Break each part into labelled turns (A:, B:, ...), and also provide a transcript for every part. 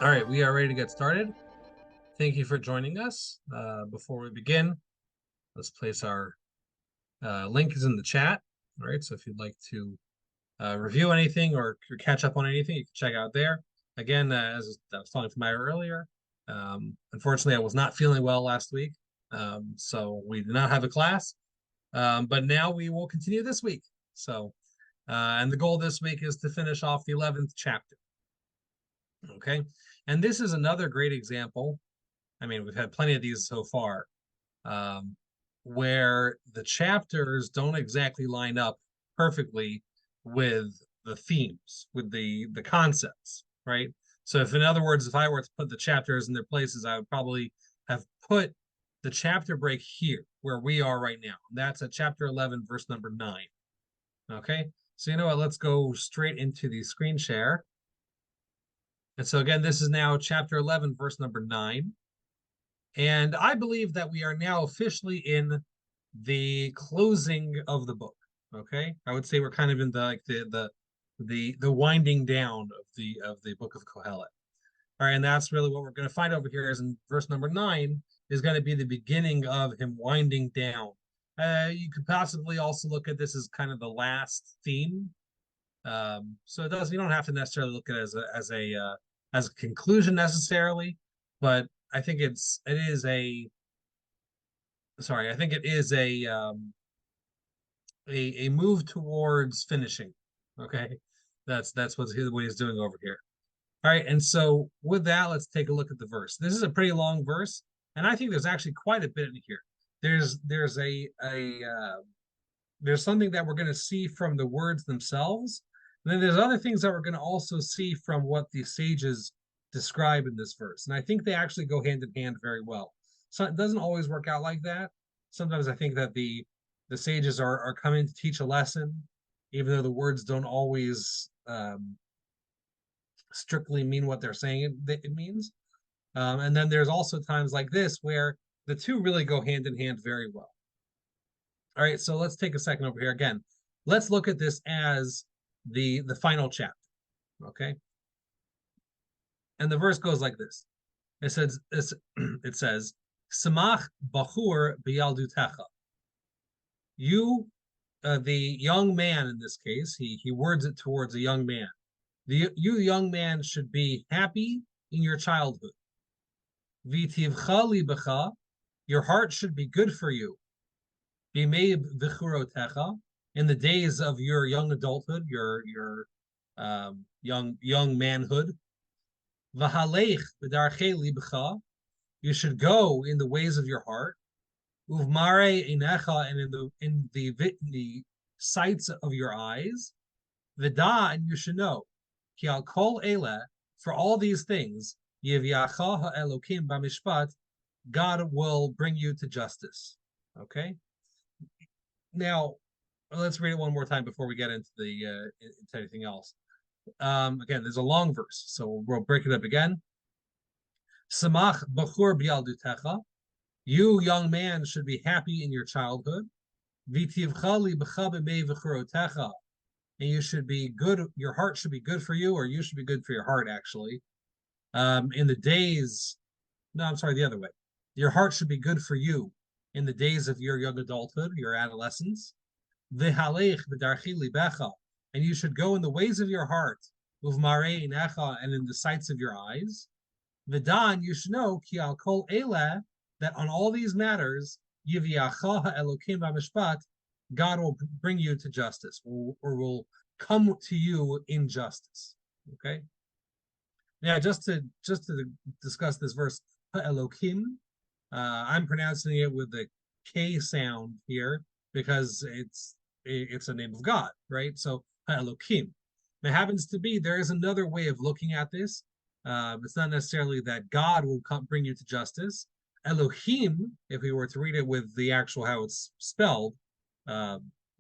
A: All right, we are ready to get started. Thank you for joining us. Before we begin, let's place our link is in the chat. All right, so if you'd like to review anything or catch up on anything, you can check out there. Again, as I was talking to Maya earlier, unfortunately, I was not feeling well last week, so we did not have a class. But now we will continue this week. So, and the goal this week is to finish off the 11th chapter. Okay, and this is another great example. I mean, we've had plenty of these so far, um, where the chapters don't exactly line up perfectly with the themes, with the concepts, right? So if, in other words, if I were to put the chapters in their places, I would probably have put the chapter break here, where we are right now. That's at chapter 11, verse number 9. Okay, so you know what? Let's go straight into the screen share. And so again, this is now chapter 11, verse number 9. And I believe that we are now officially in the closing of the book. Okay, I would say we're kind of in the winding down of the book of Kohelet. All right, and that's really what we're going to find over here is in verse number 9 is going to be the beginning of him winding down. You could possibly also look at this as kind of the last theme. So it does. You don't have to necessarily look at it as a conclusion necessarily, but I think it is a sorry, I think it is a move towards finishing. Okay, that's what he's doing over here. All right, and so with that, let's take a look at the verse. This is a pretty long verse, and I think there's actually quite a bit in here. There's something that we're going to see from the words themselves, and then there's other things that we're going to also see from what the sages describe in this verse, and I think they actually go hand in hand very well. So it doesn't always work out like that. Sometimes I think that the sages are coming to teach a lesson, even though the words don't always strictly mean what they're saying it means. And then there's also times like this where the two really go hand in hand very well. All right, so let's take a second over here again. Let's look at this as the final chapter. Okay, and the verse goes like this. It says, "Samach bachur biyaldutecha." You, the young man in this case, he words it towards a young man. You young man should be happy in your childhood. V'tivcha libecha, your heart should be good for you. B'mei v'churotecha, in the days of your young adulthood, your young manhood. V'halech b'darchei libecha, you should go in the ways of your heart. Uvmare inecha, and in the sights of your eyes. Vida, and you should know. Ki al kol ele, for all these things, Yeviacha ha'elokim b'mishpat, God will bring you to justice. Okay. Now, let's read it one more time before we get into into anything else. Again, there's a long verse, so we'll break it up again. Samach b'chur b'yaldutecha, you young man should be happy in your childhood. V'tivcha libecha b'mei v'churotecha, and you should be good. Your heart should be good for you, or you should be good for your heart, actually. In the days, no, I'm sorry, the other way. Your heart should be good for you in the days of your young adulthood, your adolescence. V'halech b'darchi libecha, and you should go in the ways of your heart, uvmarei necha, and in the sights of your eyes. V'dan, you should know, ki al kol ele, that on all these matters, yiviacha ha'elokim b'mishpat, God will bring you to justice, or will come to you in justice. Okay. Yeah, just to discuss this verse, Elokim, I'm pronouncing it with the K sound here because it's a name of God, right? So Elokim. It happens to be there is another way of looking at this. It's not necessarily that God will bring you to justice. Elohim, if we were to read it with the actual how it's spelled,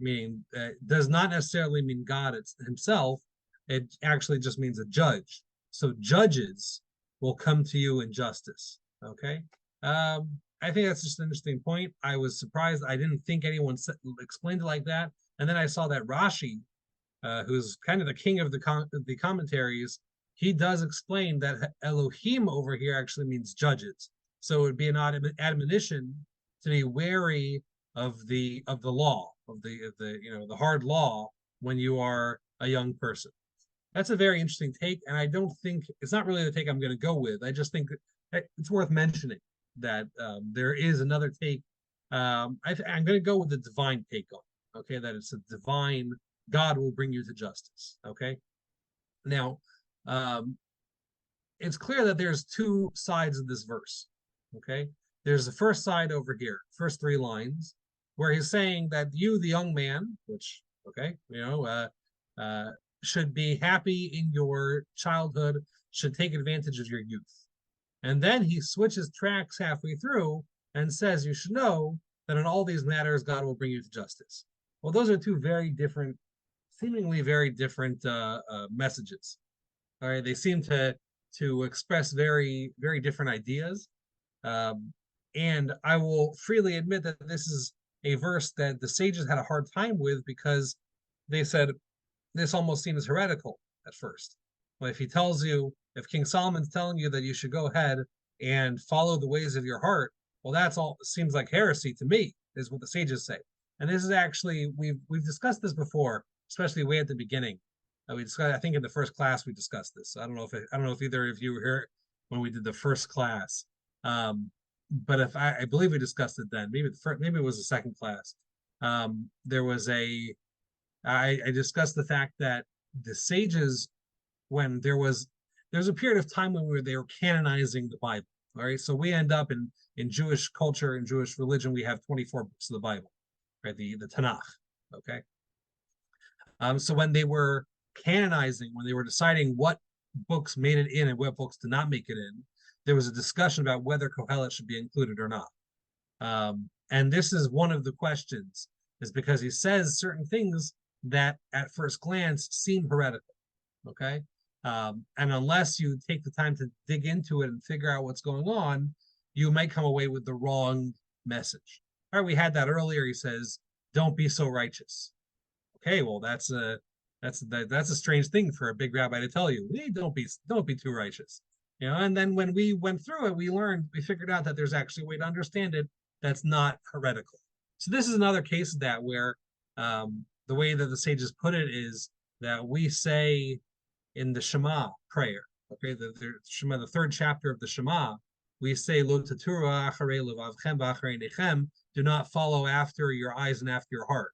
A: meaning does not necessarily mean God himself. It actually just means a judge. So judges will come to you in justice. Okay. I think that's just an interesting point. I was surprised. I didn't think anyone explained it like that. And then I saw that Rashi, who's kind of the king of the commentaries, he does explain that Elohim over here actually means judges. So it would be an admonition to be wary of the law, of the hard law when you are a young person. That's a very interesting take, and I don't think it's not really the take I'm going to go with. I just think that it's worth mentioning that there is another take. I'm going to go with the divine take on it, okay, that it's a divine, God will bring you to justice. Okay, now it's clear that there's two sides of this verse. Okay, there's the first side over here, first three lines, where he's saying that you, the young man, which okay, should be happy in your childhood, should take advantage of your youth. And then he switches tracks halfway through and says, you should know that in all these matters, God will bring you to justice. Well, those are two very different, seemingly very different messages. All right, they seem to express very, very different ideas. And I will freely admit that this is a verse that the sages had a hard time with because they said this almost seems heretical at first. Well, if King Solomon's telling you that you should go ahead and follow the ways of your heart, well, that's all seems like heresy to me, is what the sages say. And this is actually we've discussed this before, especially way at the beginning. We discussed, I think, in the first class we discussed this. I don't know if either of you were here when we did the first class, but if I believe we discussed it then. Maybe it was the second class. There was I discussed the fact that the sages, when there's a period of time when they were canonizing the Bible. All right, so we end up in Jewish culture and Jewish religion, we have 24 books of the Bible, right? The Tanakh. Okay. So when they were canonizing, when they were deciding what books made it in and what books did not make it in, there was a discussion about whether Kohelet should be included or not. And this is one of the questions, is because he says certain things that at first glance seem heretical. Okay. And unless you take the time to dig into it and figure out what's going on, you might come away with the wrong message. All right, we had that earlier. He says, "Don't be so righteous." Okay, well, that's a strange thing for a big rabbi to tell you. Hey, don't be too righteous. And then when we went through it, we figured out that there's actually a way to understand it that's not heretical. So this is another case of that where the way that the sages put it is that we say in the Shema prayer, okay, the Shema, the third chapter of the Shema, we say, Lo tatura acharei levavchem v'acharei nechem, do not follow after your eyes and after your heart.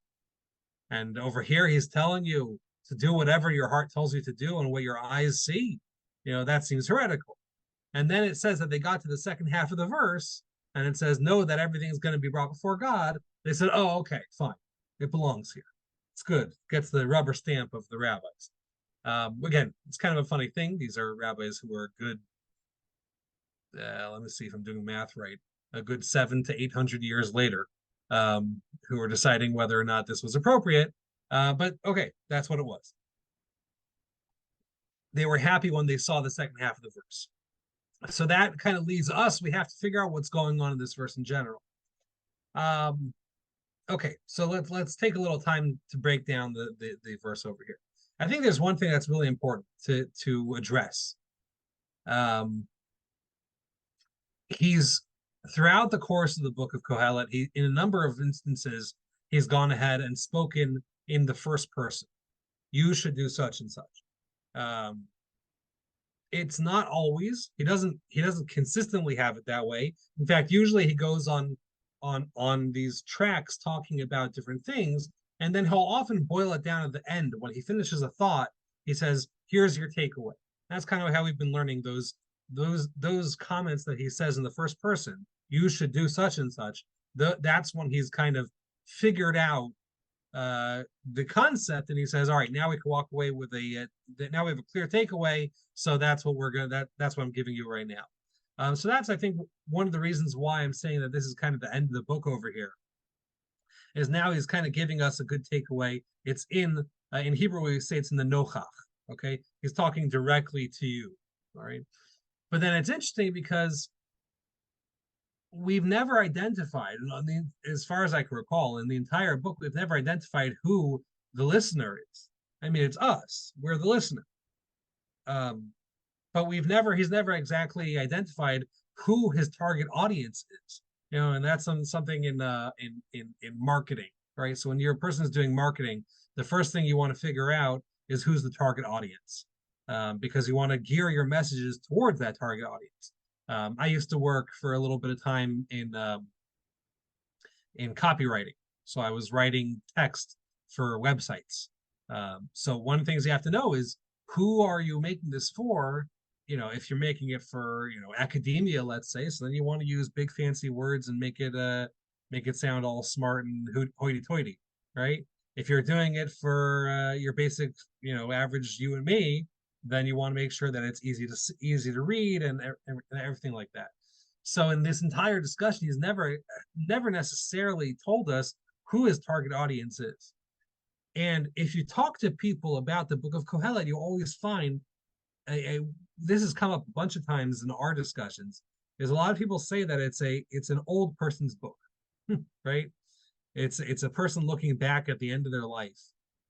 A: And over here, he's telling you to do whatever your heart tells you to do and what your eyes see. That seems heretical. And then it says that they got to the second half of the verse, and it says, know that everything's going to be brought before God. They said, oh, okay, fine. It belongs here. It's good. Gets the rubber stamp of the rabbis. Again, it's kind of a funny thing. These are rabbis who are good. Let me see if I'm doing math right. A good 700 to 800 years later, who are deciding whether or not this was appropriate. But okay, that's what it was. They were happy when they saw the second half of the verse. So that kind of leads us. We have to figure out what's going on in this verse in general. Okay, so let's take a little time to break down the verse over here. I think there's one thing that's really important to address. He's throughout the course of the book of Kohelet, in a number of instances, he's gone ahead and spoken in the first person. You should do such and such. It's not always. He doesn't consistently have it that way. In fact, usually he goes on these tracks talking about different things, and then he'll often boil it down at the end. When he finishes a thought, he says, here's your takeaway. That's kind of how we've been learning those comments that he says in the first person. You should do such and such. That's when he's kind of figured out the concept, and he says, all right, now we can walk away with now we have a clear takeaway. So that's what that's what I'm giving you right now. So that's, I think, one of the reasons why I'm saying that this is kind of the end of the book over here, is now he's kind of giving us a good takeaway. It's in Hebrew, we say it's in the nochach. Okay, he's talking directly to you. All right, but then it's interesting because we've never identified, as far as I can recall, in the entire book, we've never identified who the listener is. I mean, it's us. We're the listener. but he's never exactly identified who his target audience is. And that's something in marketing, right? So when your person is doing marketing, the first thing you want to figure out is who's the target audience, because you want to gear your messages towards that target audience. I used to work for a little bit of time in copywriting, so I was writing text for websites. So one of the things you have to know is who are you making this for? If you're making it for academia, let's say, so then you want to use big fancy words and make it sound all smart and hoity-toity, right? If you're doing it for your basic, average you and me, then you want to make sure that it's easy to read and everything like that. So in this entire discussion, he's never necessarily told us who his target audience is. And if you talk to people about the book of Kohelet, you always find this has come up a bunch of times in our discussions, is a lot of people say that it's an old person's book, right? It's a person looking back at the end of their life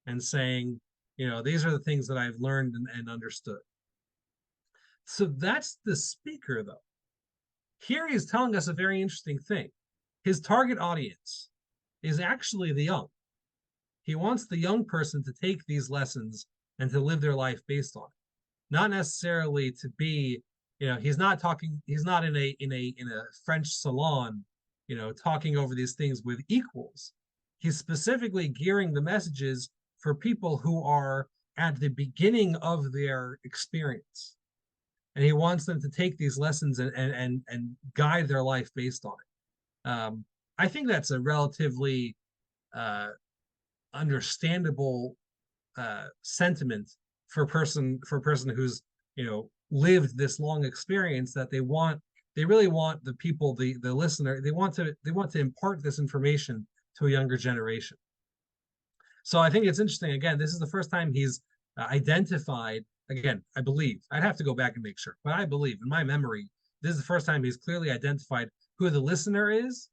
A: and saying, these are the things that I've learned and understood. So that's the speaker, though. Here he's telling us a very interesting thing. His target audience is actually the young. He wants the young person to take these lessons and to live their life based on it. Not necessarily to be, he's not in a French salon, talking over these things with equals. He's specifically gearing the messages for people who are at the beginning of their experience. And he wants them to take these lessons and guide their life based on it. I think that's a relatively understandable sentiment for a person who's lived this long experience, that they really want the people, the listener, they want to impart this information to a younger generation. So I think it's interesting. Again, this is the first time he's identified. Again, I believe, I'd have to go back and make sure, but I believe in my memory, this is the first time he's clearly identified who the listener is.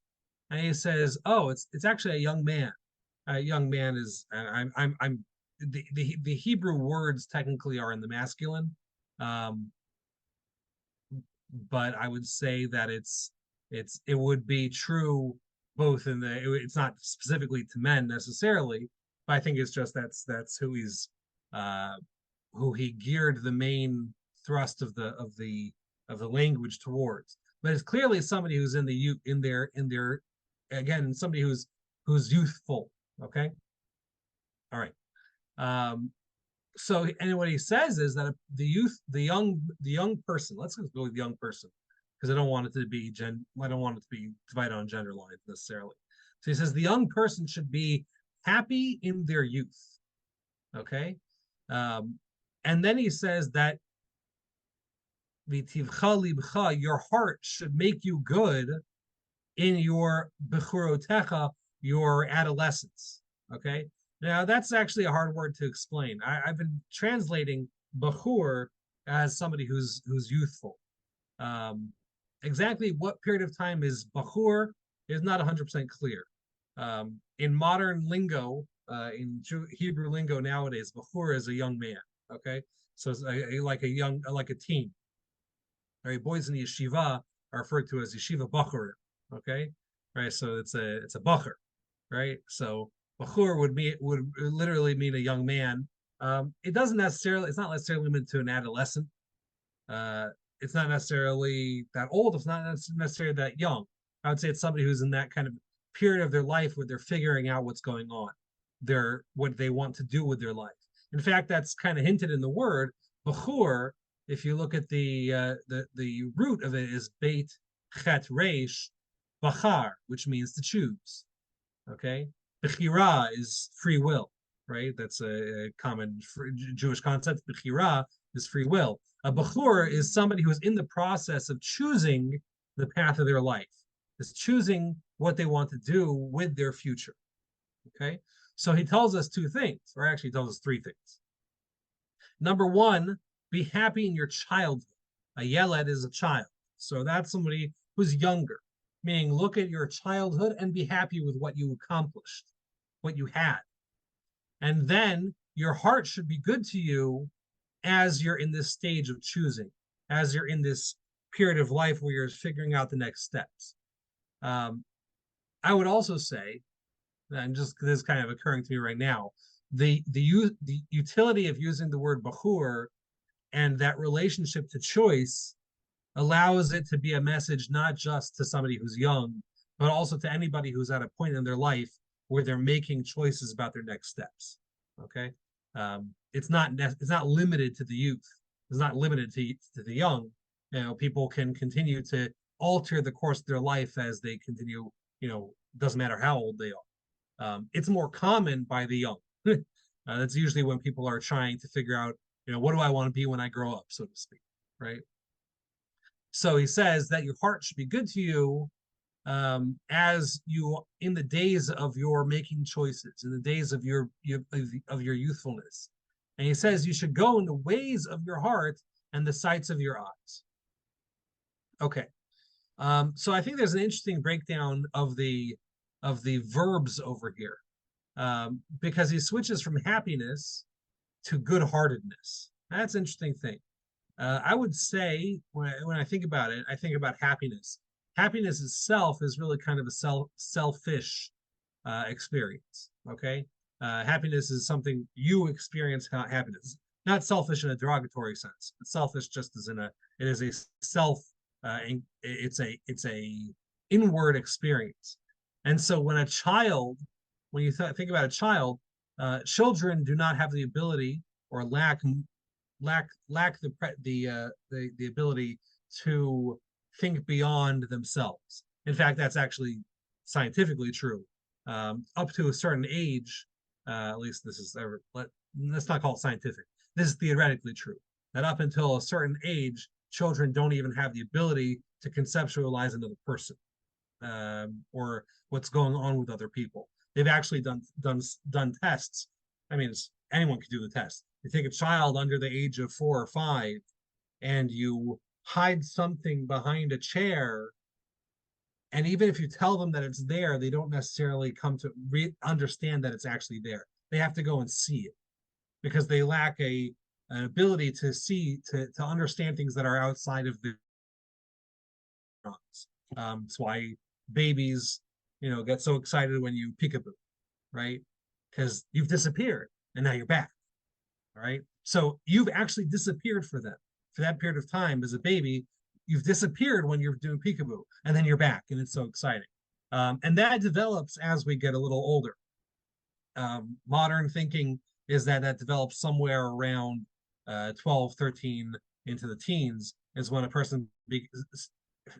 A: And he says, oh, it's actually a young man. A young man is, I'm the Hebrew words technically are in the masculine, but I would say that it would be true both it's not specifically to men necessarily, but I think it's just that's who he geared the main thrust of the language towards. But it's clearly somebody who's in their again, somebody who's youthful. Okay, all right. So, and what he says is that the young person. Let's go with the young person, because I don't want it to be divided on gender lines necessarily. So he says the young person should be happy in their youth. Okay, and then he says that your heart should make you good in your bechurotecha, your adolescence. Okay, now that's actually a hard word to explain. I've been translating bechur as somebody who's youthful. Exactly what period of time is bechur is not 100% clear. In modern lingo, in Hebrew lingo nowadays, bechur is a young man. Okay, so it's like a teen. All right, boys in yeshiva are referred to as yeshiva bachurim. Okay, right. So it's a bacher, right? So bachur would literally mean a young man. It's not necessarily limited to an adolescent. It's not necessarily that old. It's not necessarily that young. I would say it's somebody who's in that kind of period of their life where they're figuring out what's going on, what they want to do with their life. In fact, that's kind of hinted in the word bachur. If you look at the root of it is beit chet reish bachar, which means to choose. Okay, bechira is free will, right? That's a common Jewish concept. Bechira is free will. A bachur is somebody who is in the process of choosing the path of their life, is choosing what they want to do with their future. Okay, so he tells us two things, or actually he tells us three things. Number one, be happy in your childhood. A yeled is a child, so that's somebody who's younger, meaning look at your childhood and be happy with what you accomplished, what you had. And then your heart should be good to you as you're in this stage of choosing. as you're in this period of life where you're figuring out the next steps. Um, I would also say, and just this is kind of occurring to me right now, the utility of using the word bahur and that relationship to choice allows it to be a message not just to somebody who's young, but also to anybody who's at a point in their life where they're making choices about their next steps. Okay, it's not limited to the youth. It's not limited to the young. You know, people can continue to alter the course of their life as they continue. You know, doesn't matter how old they are. It's more common by the young. That's usually when people are trying to figure out, you know, what do I want to be when I grow up, so to speak, right? So he says that your heart should be good to you as you in the days of your making choices, in the days of your youthfulness. And he says you should go in the ways of your heart and the sights of your eyes. Okay. So I think there's an interesting breakdown of the verbs over here, because he switches from happiness to good-heartedness. That's an interesting thing. I would say when I think about it, I think about happiness. Happiness itself is really kind of a selfish experience. Okay, happiness is something you experience. Happiness, not selfish in a derogatory sense, but selfish just as it is a self. It's a inward experience. And so when you think about a child, children do not have the ability or lack the ability to think beyond themselves. In fact, that's actually scientifically true. Up to a certain age, at least let's not call it scientific. This is theoretically true. That up until a certain age, children don't even have the ability to conceptualize another person, or what's going on with other people. They've actually done tests. I mean, anyone can do the test. You take a child under the age of 4 or 5 and you hide something behind a chair, and even if you tell them that it's there, they don't necessarily come to understand that it's actually there. They have to go and see it because they lack an ability to see, to understand things that are outside of the neurons. That's why babies, get so excited when you peekaboo, right? Because you've disappeared and now you're back. All right. So you've actually disappeared for them for that period of time as a baby. You've disappeared when you're doing peekaboo, and then you're back, and it's so exciting. And that develops as we get a little older. Modern thinking is that develops somewhere around 12, 13 into the teens is when a person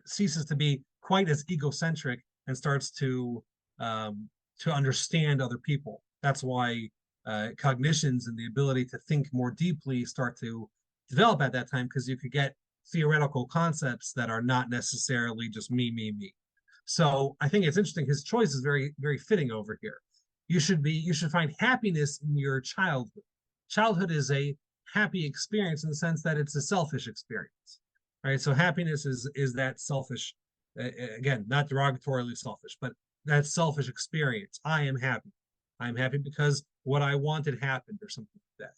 A: ceases to be quite as egocentric and starts to understand other people. That's why cognitions and the ability to think more deeply start to develop at that time, because you could get theoretical concepts that are not necessarily just me. So I think it's interesting. His choice is very, very fitting over here. You should find happiness in your childhood. Childhood is a happy experience in the sense that it's a selfish experience, right? So happiness is that selfish, again, not derogatorily selfish, but that selfish experience. I am happy. I'm happy because what I wanted happened, or something like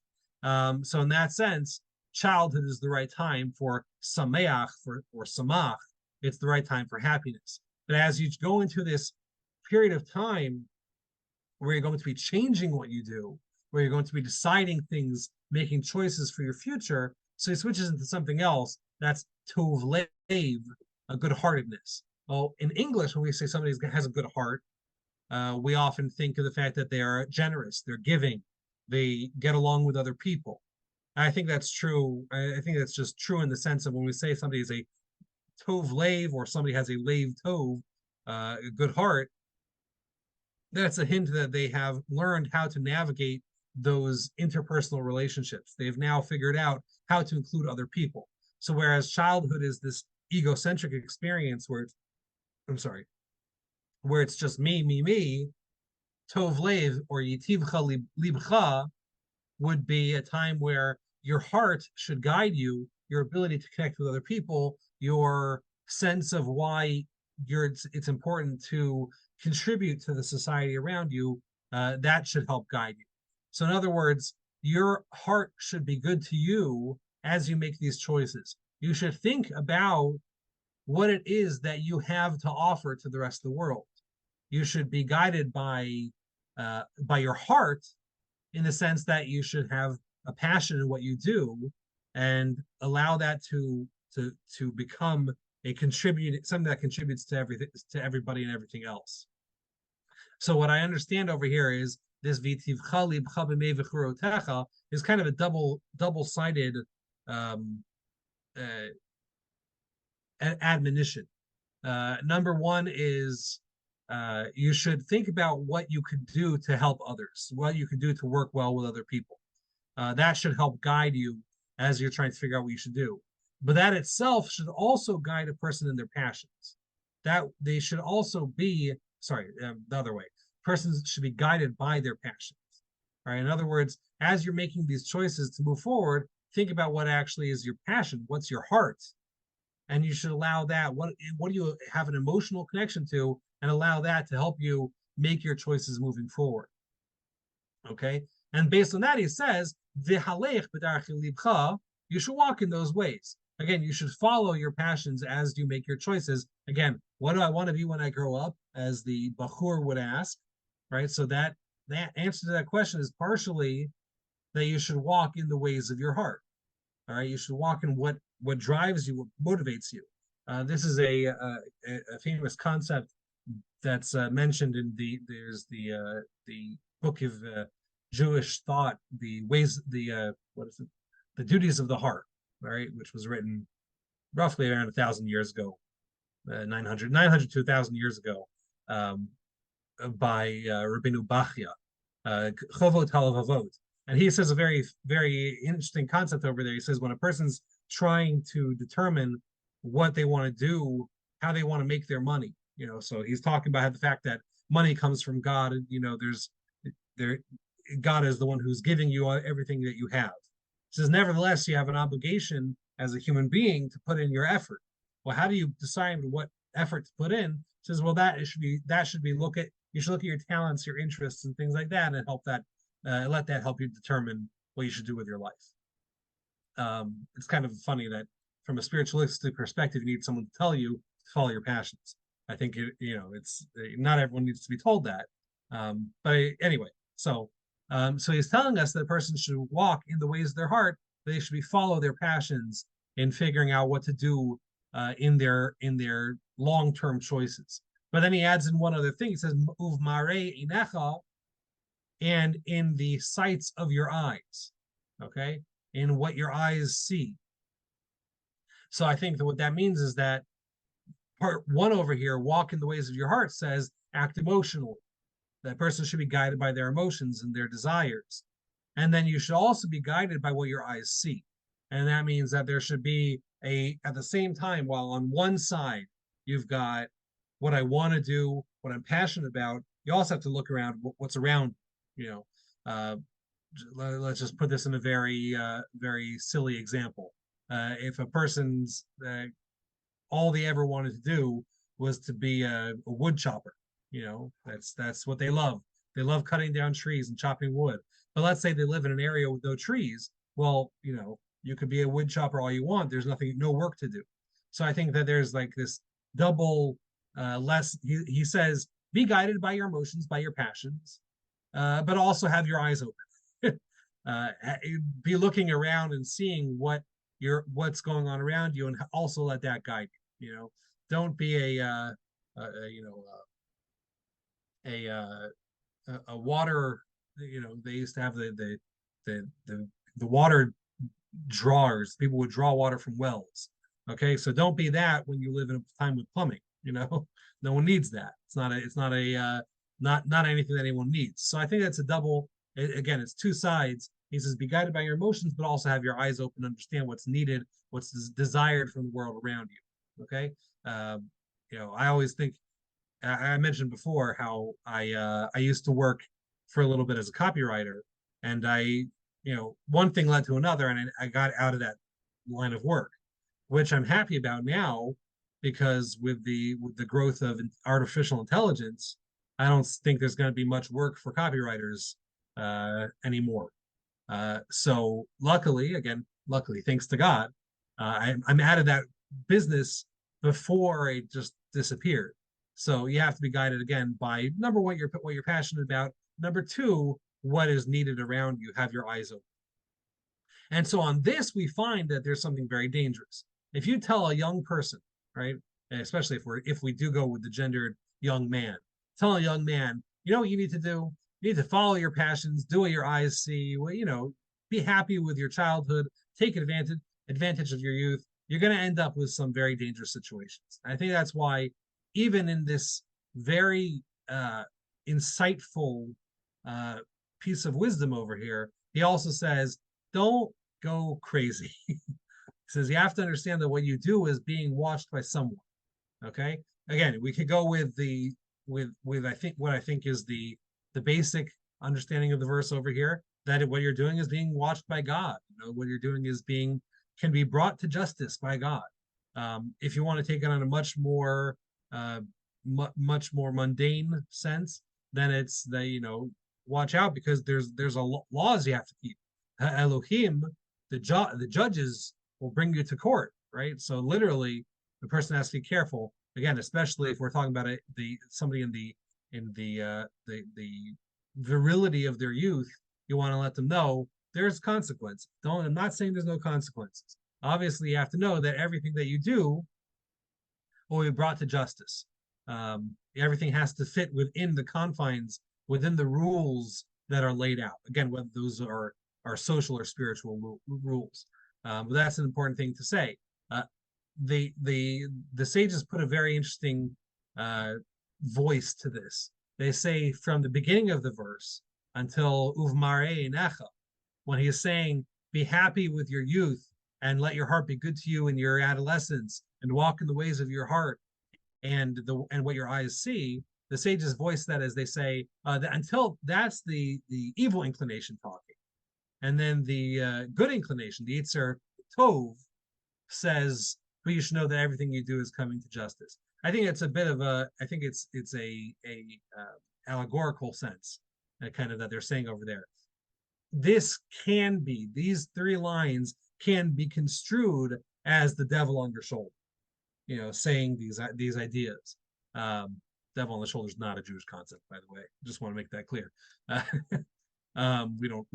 A: that. So in that sense, childhood is the right time for sameach, or samach. It's the right time for happiness. But as you go into this period of time where you're going to be changing what you do, where you're going to be deciding things, making choices for your future, so he switches into something else. That's tov lev, a good-heartedness. Well, in English, when we say somebody has a good heart, we often think of the fact that they are generous, they're giving, they get along with other people. I think that's true. I think that's just true in the sense of when we say somebody is a tov lev, or somebody has a lev tov, a good heart, that's a hint that they have learned how to navigate those interpersonal relationships. They've now figured out how to include other people. So whereas childhood is this egocentric experience where it's just me, tov lev, or yitivcha libcha, would be a time where your heart should guide you, your ability to connect with other people, your sense of why it's important to contribute to the society around you, that should help guide you. So in other words, your heart should be good to you as you make these choices. you should think about what it is that you have to offer to the rest of the world. You should be guided by your heart, in the sense that you should have a passion in what you do, and allow that to become a contribute something that contributes to everything, to everybody and everything else. So what I understand over here is this vitivcha libcha b'mei v'churotecha is kind of a double-sided um, uh, admonition. Number one is you should think about what you could do to help others, what you could do to work well with other people. That should help guide you as you're trying to figure out what you should do. But that itself should also guide a person in their passions. That they should also be, sorry, the other way. Persons should be guided by their passions. All right. In other words, as you're making these choices to move forward, think about what actually is your passion. What's your heart? And you should allow that. What do you have an emotional connection to, and allow that to help you make your choices moving forward. Okay. And based on that, he says, "V'halech b'darchei libcha," you should walk in those ways. Again, you should follow your passions as you make your choices. Again, what do I want to be when I grow up? As the Bachur would ask, right? So that answer to that question is partially that you should walk in the ways of your heart. All right, you should walk in what drives you, what motivates you. This is a famous concept that's mentioned in the book of Jewish thought, the ways, what is it, the duties of the heart, right, which was written roughly around 1,000 years ago, 900 to 1,000 years ago, by Rabbeinu Bachya, Chovot HaLevavot. And he says a very, very interesting concept over there. He says when a person's trying to determine what they want to do, how they want to make their money, so he's talking about the fact that money comes from God, and God is the one who's giving you everything that you have. He says, nevertheless, you have an obligation as a human being to put in your effort. Well, how do you decide what effort to put in? He says, well, you should look at your talents, your interests, and things like that, and help that. Let that help you determine what you should do with your life. It's kind of funny that from a spiritualistic perspective, you need someone to tell you to follow your passions. I think it's not everyone needs to be told that. But anyway, so he's telling us that a person should walk in the ways of their heart. They should follow their passions in figuring out what to do in their long-term choices. But then he adds in one other thing. He says, "Uv mare inecha," and in the sights of your eyes, okay, in what your eyes see. So I think that what that means is that part one over here, walk in the ways of your heart, says act emotionally. That person should be guided by their emotions and their desires. And then you should also be guided by what your eyes see. And that means that there should be at the same time, while on one side you've got what I want to do, what I'm passionate about, you also have to look around what's around. Let's just put this in a very very silly example. If a person's all they ever wanted to do was to be a wood chopper, that's what they love. They love cutting down trees and chopping wood. But let's say they live in an area with no trees. Well, you could be a wood chopper all you want. There's no work to do. So I think that there's like this double less. He says, be guided by your emotions, by your passions, but also have your eyes open. Be looking around and seeing what's going on around you, and also let that guide you. Don't be a water. They used to have the water drawers. People would draw water from wells. Okay, so don't be that when you live in a time with plumbing. No one needs that. It's not anything that anyone needs. So I think that's a double. Again, it's two sides. He says, be guided by your emotions, but also have your eyes open, understand what's needed, what's desired from the world around you. Okay, I always think. I mentioned before how I used to work for a little bit as a copywriter, and one thing led to another, and I got out of that line of work, which I'm happy about now, because with the growth of artificial intelligence, I don't think there's going to be much work for copywriters anymore. So luckily, thanks to God, I'm out of that business before it just disappeared. So you have to be guided again by number one, what you're passionate about. Number two, what is needed around you. Have your eyes open. And so on this, we find that there's something very dangerous. If you tell a young person, right, especially if we do go with the gendered young man, tell a young man, you know what you need to do? You need to follow your passions, do what your eyes see, well, be happy with your childhood, take advantage of your youth. You're going to end up with some very dangerous situations. I think that's why, even in this very insightful uh, piece of wisdom over here, he also says, don't go crazy. He says you have to understand that what you do is being watched by someone. Okay. Again, we could go with I think what I think is the basic understanding of the verse over here, that what you're doing is being watched by God. What you're doing is can be brought to justice by God. If you want to take it on a much more much more mundane sense, then it's that watch out, because there's laws you have to keep. Elohim, the judges will bring you to court, right? So literally, the person has to be careful. Again, especially if we're talking about somebody in the virility of their youth, you want to let them know there's consequence. I'm not saying there's no consequences. Obviously, you have to know that everything that you do will be brought to justice. Everything has to fit within the confines, within the rules that are laid out. Again, whether those are social or spiritual rules. But that's an important thing to say. The sages put a very interesting voice to this. They say from the beginning of the verse until uvmare necha, when he is saying, "Be happy with your youth and let your heart be good to you in your adolescence, and walk in the ways of your heart and what your eyes see." The sages voice that as they say that until that's the evil inclination talking, and then the good inclination, the Yetzer Tov, says, but you should know that everything you do is coming to justice. I think it's a bit of I think it's a allegorical sense, kind of that they're saying over there. These three lines can be construed as the devil on your shoulder, saying these ideas. Devil on the shoulder is not a Jewish concept, by the way. Just want to make that clear.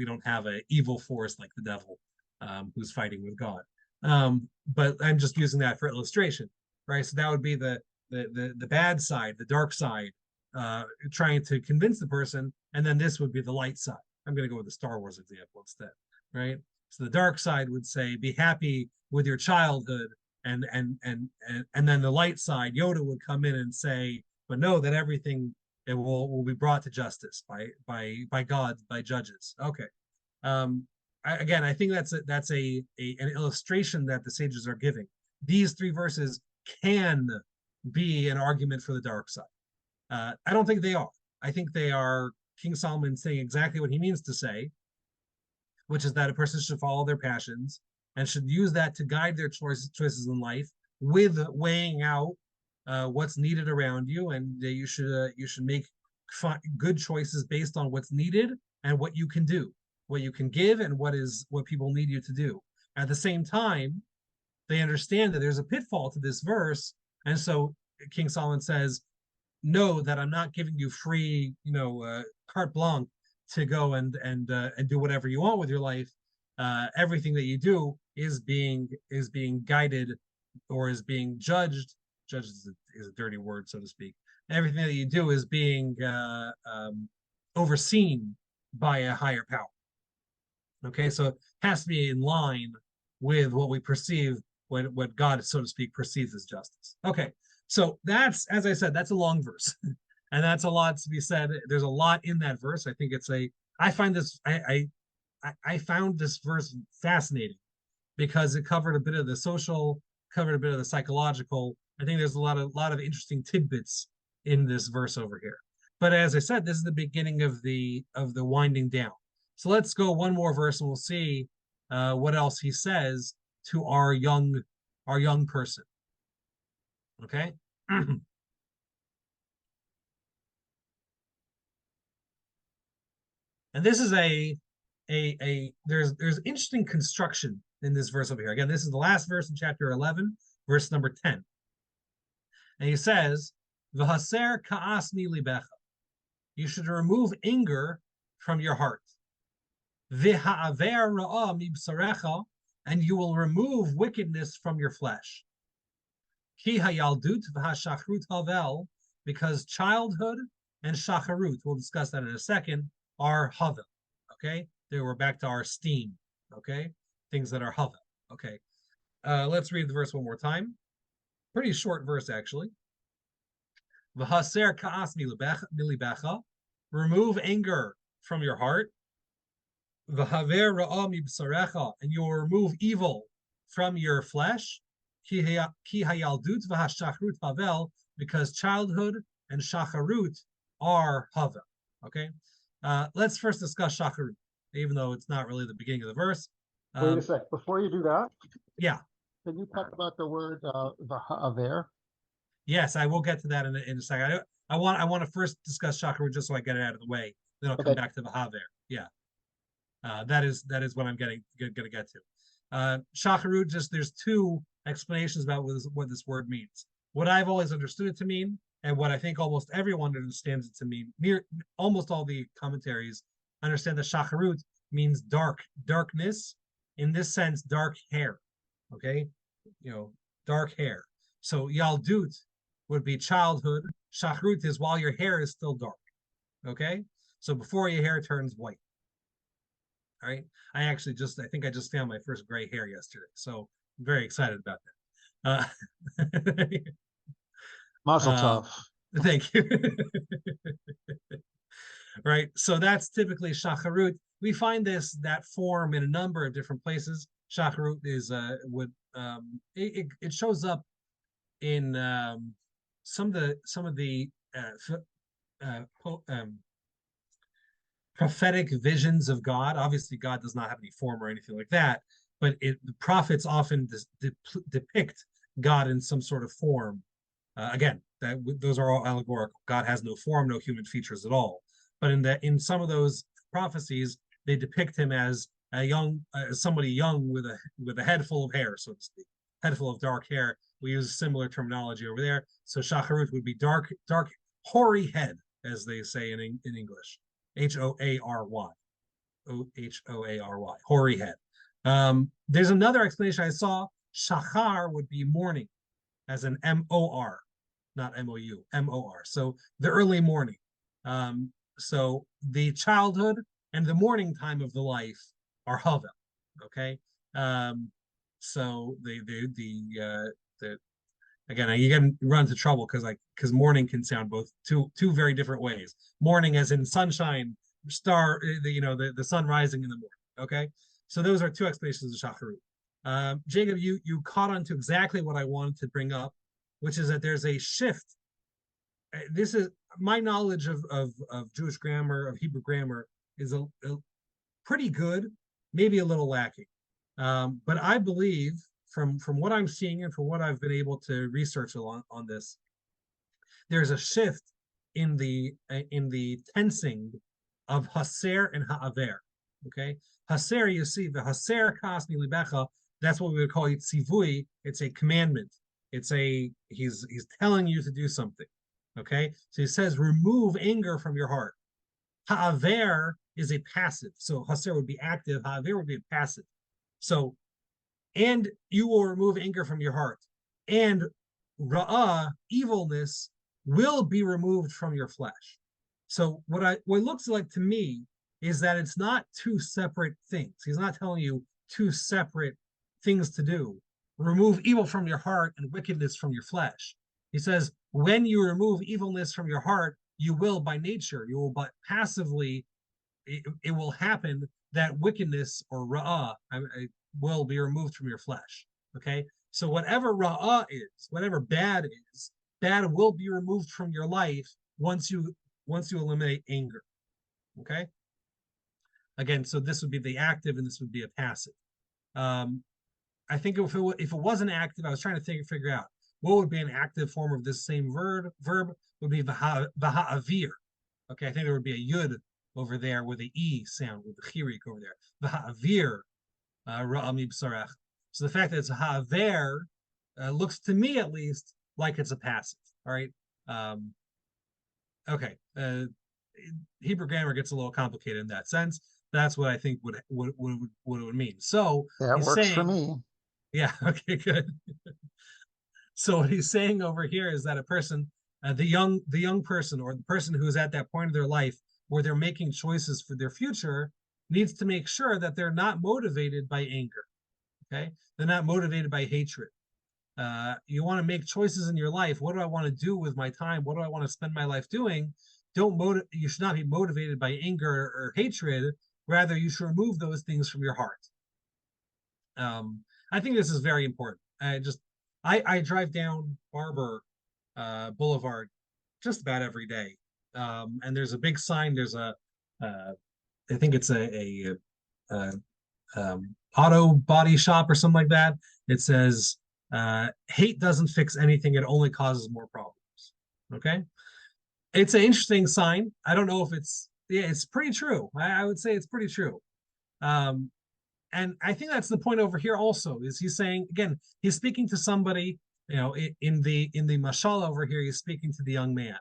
A: We don't have an evil force like the devil who's fighting with God. But I'm just using that for illustration, right? So that would be the bad side, the dark side, trying to convince the person, and then this would be the light side. I'm going to go with the Star Wars example instead, right? So the dark side would say, be happy with your childhood, and then the light side, Yoda would come in and say, but know that everything it will be brought to justice by God, by judges. Okay. Again, I think that's an illustration that the sages are giving. These three verses can be an argument for the dark side. I don't think they are. I think they are King Solomon saying exactly what he means to say, which is that a person should follow their passions and should use that to guide their choices in life, with weighing out what's needed around you, and you should make good choices based on what's needed and what you can do, what you can give, and what people need you to do. At the same time, they understand that there's a pitfall to this verse, and so King Solomon says, know that I'm not giving you free, carte blanche to go and do whatever you want with your life. Everything that you do is being guided, or is being judged. Judged is a dirty word, so to speak. Everything that you do is being overseen by a higher power. Okay, so it has to be in line with what we perceive, what God, so to speak, perceives as justice. Okay, so that's, as I said, that's a long verse, and that's a lot to be said. There's a lot in that verse. I think I found this verse fascinating because it covered a bit of the social, covered a bit of the psychological. I think there's a lot of interesting tidbits in this verse over here. But as I said, this is the beginning of the winding down. So let's go one more verse, and we'll see what else he says to our young person. Okay. And this is a there's interesting construction in this verse over here. Again, this is the last verse in chapter 11, verse number 10. And he says, "V'haser ka'as mi libecha." You should remove anger from your heart. V'ha'aver ra'ah mi b'sarecha, and you will remove wickedness from your flesh. Ki hayaldut v'hashachrut havel, because childhood and shacharut, we'll discuss that in a second, are havel. Okay, there we're back to our steam. Okay, things that are havel. Okay, let's read the verse one more time. Pretty short verse actually. V'haser ka'as milibecha, remove anger from your heart. V'haver ra'ah mibsarecha, and you will remove evil from your flesh. Ki hayaldut v'hashachrut havel, because childhood and shacharut are havel. Okay, let's first discuss shacharut, even though it's not really the beginning of the verse.
B: Wait a sec. Before you do that,
A: yeah,
B: can you talk about the word v'ha'aver?
A: Yes, I will get to that in a second. I want to first discuss shacharut just so I get it out of the way. Then I'll come back to v'haver. Yeah. That is what I'm gonna get to. Shacharut, just there's two explanations about what this word means. What I've always understood it to mean, and what I think almost everyone understands it to mean. Almost all the commentaries understand that shacharut means darkness. In this sense, dark hair. Okay, dark hair. So yaldut would be childhood. Shacharut is while your hair is still dark. Okay, so before your hair turns white. All right. I think I just found my first gray hair yesterday. So I'm very excited about that.
B: Mazel tov.
A: Thank you. Right. So that's typically shacharut. We find that form in a number of different places. Shacharut is it shows up in some of the prophetic visions of God. Obviously, God does not have any form or anything like that, but the prophets often depict God in some sort of form. Again, those are all allegorical. God has no form, no human features at all. But in some of those prophecies, they depict him as somebody young with a head full of hair, so to speak, head full of dark hair. We use similar terminology over there. So shacharut would be dark, hoary head, as they say in English. Hoary, hoary head. There's another explanation I saw. Shachar would be morning, as an M-O-R, not M-O-U, M-O-R. So the early morning. So the childhood and the morning time of the life are havel. Okay. So again, you can run into trouble because morning can sound both two very different ways. Morning as in sunshine, star, the sun rising in the morning. Okay, so those are two explanations of shacharut. Jacob, you caught on to exactly what I wanted to bring up, which is that there's a shift. This is my knowledge of Jewish grammar, of Hebrew grammar, is a pretty good, maybe a little lacking. But I believe from what I'm seeing and from what I've been able to research on this, there's a shift in the tensing of haser and ha'aver. Okay, haser, you see the haser kas mi libecha. That's what we would call it tzivui. It's a commandment. He's telling you to do something. Okay, so he says remove anger from your heart. Ha'aver is a passive. So haser would be active. Ha'aver would be a passive. So, and you will remove anger from your heart, and ra'ah, evilness, will be removed from your flesh. So what it looks like to me is that it's not two separate things. He's not telling you two separate things to do. Remove evil from your heart and wickedness from your flesh. He says, when you remove evilness from your heart, you will by nature, you will but passively, it will happen that wickedness or ra'ah will be removed from your flesh. Okay, so whatever ra'ah is, whatever bad is, bad will be removed from your life once you eliminate anger. Okay, again, so this would be the active and this would be a passive. I think if it wasn't active, I was trying to figure out what would be an active form of this same verb would be v'ha'avir. Okay, I think there would be a yud over there with the E sound, with the chirik over there. V'ha'avir ra'a mibsarech. So the fact that it's ha'aver looks to me at least like it's a passive. All right. Um, okay. Hebrew grammar gets a little complicated in that sense. That's what I think what it would mean. So
B: That
A: he's
B: works for
A: saying,
B: me.
A: yeah, okay, good. So what he's saying over here is that a person, the young person, or the person who is at that point of their life where they're making choices for their future, needs to make sure that they're not motivated by anger. Okay, they're not motivated by hatred. You want to make choices in your life. What do I want to do with my time? What do I want to spend my life doing? You should not be motivated by anger or hatred. Rather, you should remove those things from your heart. I think this is very important. I drive down Barber Boulevard just about every day, and there's a big sign. There's I think it's a auto body shop or something like that. It says, "Hate doesn't fix anything; it only causes more problems." Okay, it's an interesting sign. I don't know if it's pretty true. I would say it's pretty true. Um, and I think that's the point over here also, is he's saying, again, he's speaking to somebody, in the mashal over here, he's speaking to the young man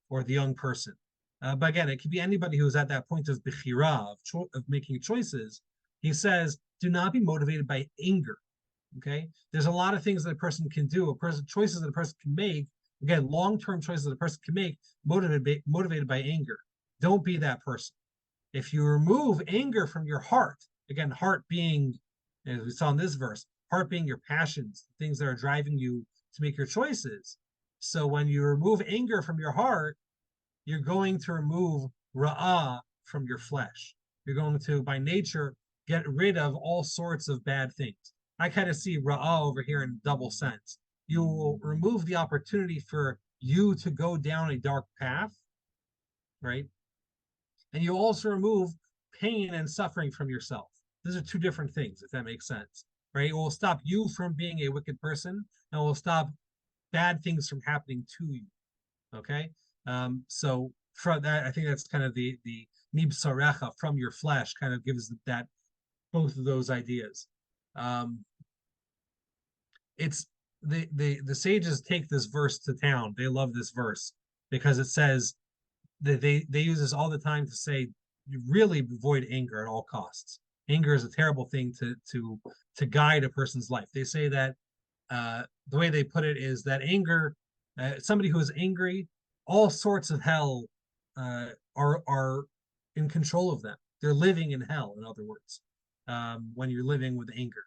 A: or the young person. But again, it could be anybody who's at that point of bechira, of making choices. He says, do not be motivated by anger. Okay, there's a lot of things that a person can do, choices that a person can make. Again, long-term choices that a person can make, motivated by anger. Don't be that person. If you remove anger from your heart, again, heart being, as we saw in this verse, heart being your passions, things that are driving you to make your choices. So when you remove anger from your heart, you're going to remove ra'ah from your flesh. You're going to, by nature, get rid of all sorts of bad things. I kind of see ra'ah over here in double sense. You will remove the opportunity for you to go down a dark path, right? And you also remove pain and suffering from yourself. These are two different things, if that makes sense, right? It will stop you from being a wicked person, and will stop bad things from happening to you. Okay, so from that, I think that's kind of the mibsarecha, from your flesh, kind of gives that both of those ideas. It's the sages take this verse to town. They love this verse because it says that they use this all the time to say you really avoid anger at all costs. Anger is a terrible thing to guide a person's life. They say that the way they put it is that anger, somebody who is angry, all sorts of hell are in control of them. They're living in hell, in other words, when you're living with anger.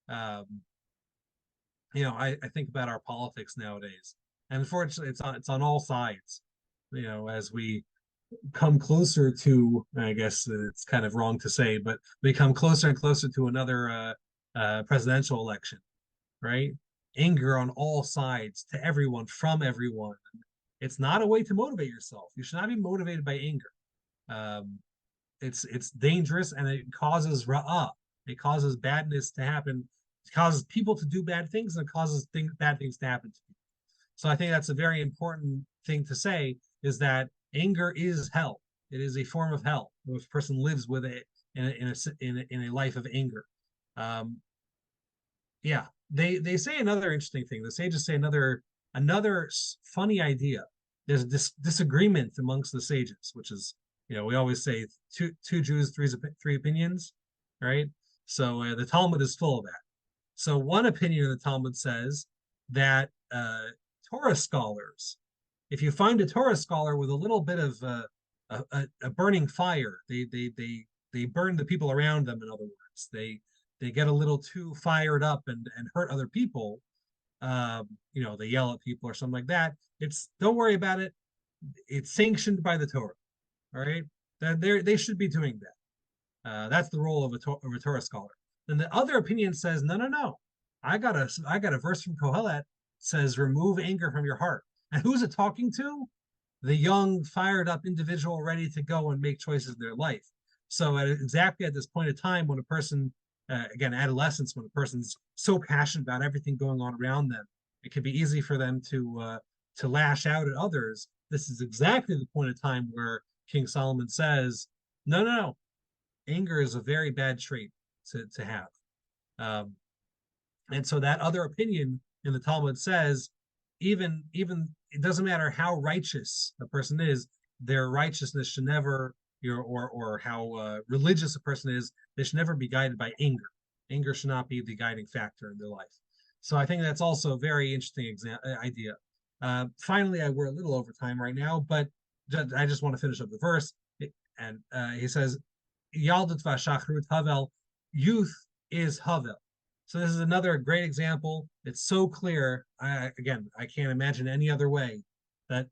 A: Um, I think about our politics nowadays, and unfortunately, it's on all sides. As we come closer to, I guess it's kind of wrong to say, but we come closer and closer to another presidential election, right? Anger on all sides, to everyone, from everyone. It's not a way to motivate yourself. You should not be motivated by anger. Um, it's dangerous, and it causes ra'ah. It causes badness to happen. It causes people to do bad things, and it causes bad things to happen to people. So I think that's a very important thing to say, is that anger is hell. It is a form of hell. If a person lives with it in a life of anger. Um, yeah, they say another interesting thing. The sages say another funny idea. There's this disagreement amongst the sages, which is, we always say two Jews, three opinions, right? So the Talmud is full of that. So one opinion of the Talmud says that Torah scholars, if you find a Torah scholar with a little bit of a burning fire, they burn the people around them. In other words, they get a little too fired up and hurt other people. They yell at people or something like that. Don't worry about it. It's sanctioned by the Torah. All right, that they should be doing that. That's the role of a Torah scholar. Then the other opinion says, no, no, no. I got a verse from Kohelet says, remove anger from your heart. And who's it talking to? The young, fired up individual ready to go and make choices in their life. So exactly at this point of time, when a person, again, adolescence, when a person's so passionate about everything going on around them, it can be easy for them to lash out at others. This is exactly the point of time where King Solomon says, No, no, no. Anger is a very bad trait to have. Um, and so that other opinion in the Talmud says, even it doesn't matter how righteous a person is, their righteousness should never, or how religious a person is, they should never be guided by anger. Anger should not be the guiding factor in their life. So I think that's also a very interesting idea. Finally, we're a little over time right now, but I just want to finish up the verse. And he says, Yaldat v'ashachrut havel, youth is havel. So this is another great example. It's so clear. Again, I can't imagine any other way that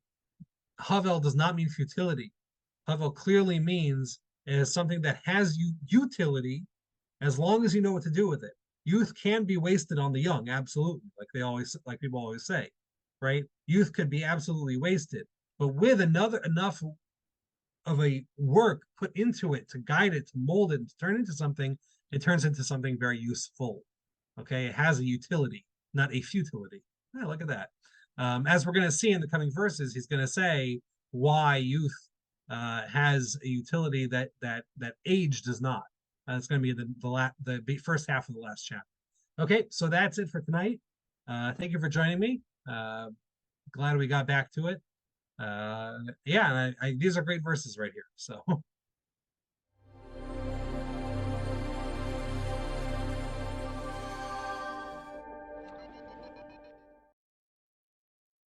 A: havel does not mean futility. Havel clearly means it is something that has utility as long as you know what to do with it. Youth can be wasted on the young, absolutely, like people always say, right? Youth could be absolutely wasted, but with enough of a work put into it to guide it, to mold it, and to turn into something, it turns into something very useful. Okay, it has a utility, not a futility. Yeah, look at that. As we're going to see in the coming verses, he's going to say why youth has a utility that age does not. It's going to be the first half of the last chapter. Okay, so that's it for tonight. Thank you for joining me. Glad we got back to it. Yeah, these are great verses right here. So